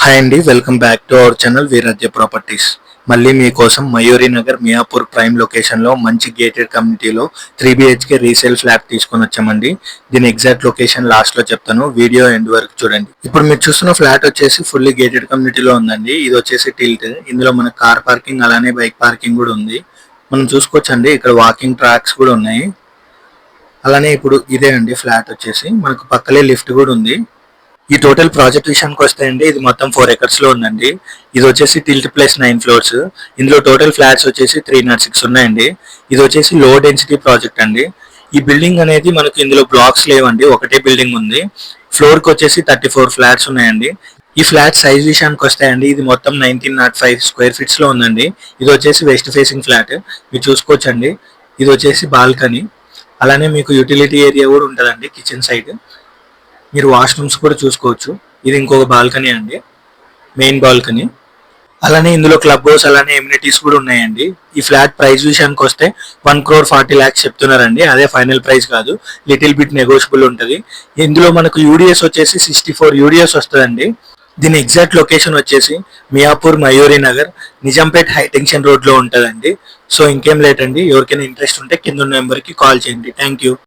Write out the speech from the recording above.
Hi అండి, welcome back to our channel Veerajya properties. మళ్ళీ మీకోసం మయూరి నగర్ మియాపూర్ ప్రైమ్ లొకేషన్లో మంచి గేటెడ్ కమ్యూనిటీలో 3 BHK రీసేల్ ఫ్లాట్ తీసుకొని వచ్చామండి. దీని ఎగ్జాక్ట్ లొకేషన్ లాస్ట్లో చెప్తాను, వీడియో ఎండ్ వరకు చూడండి. ఇప్పుడు మీరు చూస్తున్న ఫ్లాట్ వచ్చేసి ఫుల్లీ గేటెడ్ కమ్యూనిటీలో ఉందండి. ఇది వచ్చేసి టిల్ట్. ఇందులో మన కార్ పార్కింగ్ అలానే బైక్ పార్కింగ్ కూడా ఉంది. మనం చూసుకోవచ్చండి, ఇక్కడ వాకింగ్ ట్రాక్స్ కూడా ఉన్నాయి. అలానే ఇప్పుడు ఇదే అండి ఫ్లాట్ వచ్చేసి మనకు పక్కలే లిఫ్ట్ కూడా ఉంది. ఈ టోటల్ ప్రాజెక్ట్ విషయానికి వస్తే అండి, ఇది మొత్తం 4 acres లో ఉందండి. ఇది వచ్చేసి టిల్ట్ ప్లస్ 9 floors. ఇందులో టోటల్ ఫ్లాట్స్ వచ్చేసి 306 ఉన్నాయండి. ఇది వచ్చేసి లో డెన్సిటీ ప్రాజెక్ట్ అండి. ఈ బిల్డింగ్ అనేది మనకు ఇందులో బ్లాక్స్ లేవండి, ఒకటే బిల్డింగ్ ఉంది. ఫ్లోర్ కి వచ్చేసి 34 ఫ్లాట్స్ ఉన్నాయండి. ఈ ఫ్లాట్ సైజ్ విషయానికి వస్తే అండి, ఇది మొత్తం 1905 square feet లో ఉందండి. ఇది వచ్చేసి వెస్ట్ ఫేసింగ్ ఫ్లాట్, మీరు చూసుకోవచ్చండి. ఇది వచ్చేసి బాల్కనీ, అలానే మీకు యూటిలిటీ ఏరియా కూడా ఉంటుందండి కిచెన్ సైడ్. మీరు వాష్రూమ్స్ కూడా చూసుకోవచ్చు. ఇది ఇంకొక బాల్కనీ అండి, మెయిన్ బాల్కనీ. అలానే ఇందులో క్లబ్ హౌస్ అలానే ఎమ్యూనిటీస్ కూడా ఉన్నాయండి. ఈ ఫ్లాట్ ప్రైస్ విషయానికి వస్తే 1,40,00,000 చెప్తున్నారండి. అదే ఫైనల్ ప్రైస్ కాదు, లిటిల్ బిట్ నెగోషియబుల్ ఉంటుంది. ఇందులో మనకు యూడిఎస్ వచ్చేసి 64 UDS వస్తుందండి. దీని ఎగ్జాక్ట్ లొకేషన్ వచ్చేసి Miyapur Mayuri Nagar, Nizampet high tension road లో ఉంటుందండి. సో ఇంకేం లేట్ అండి, ఎవరికైనా ఇంట్రెస్ట్ ఉంటే కింద ఉన్న నెంబర్కి కాల్ చేయండి. Thank you.